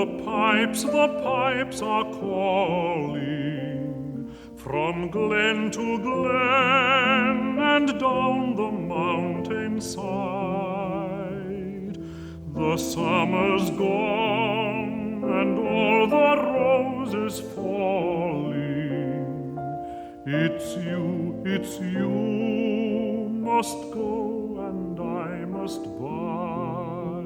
The pipes are calling from glen to glen and down the mountainside. The summer's gone and all the roses falling. It's you must go and I must bide.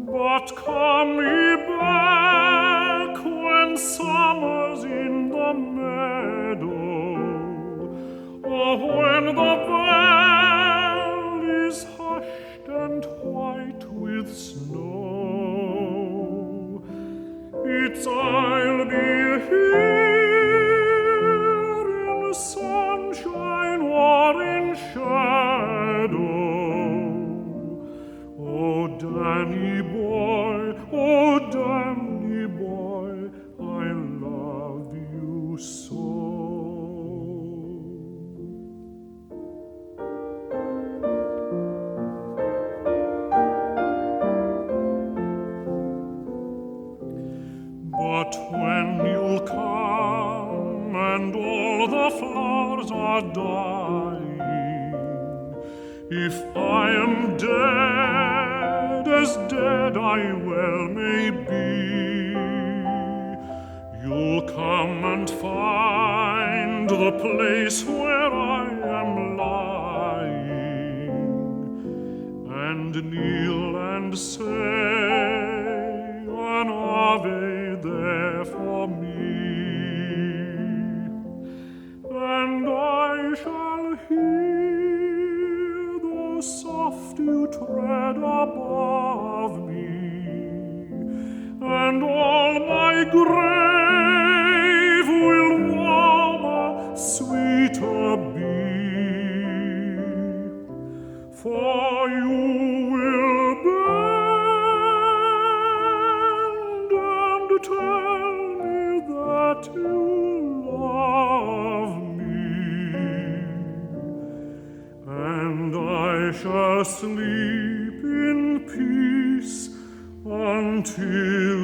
But come ye back when summer's in the meadow, or when the valley's hushed and white with snow. It's I'll be here in sunshine or in shadow. Oh, Danny boy, oh, Danny boy, I love you so. But when you'll come and all the flowers are dying, if I am dead, as dead I well may be, you'll come and find the place where I am lying, and kneel and say an Ave there for me, and I shall hear the soft dew tread above me, and all my grave will warmer, sweeter be, for you will bend and tell me that you love me, and I shall sleep in peace until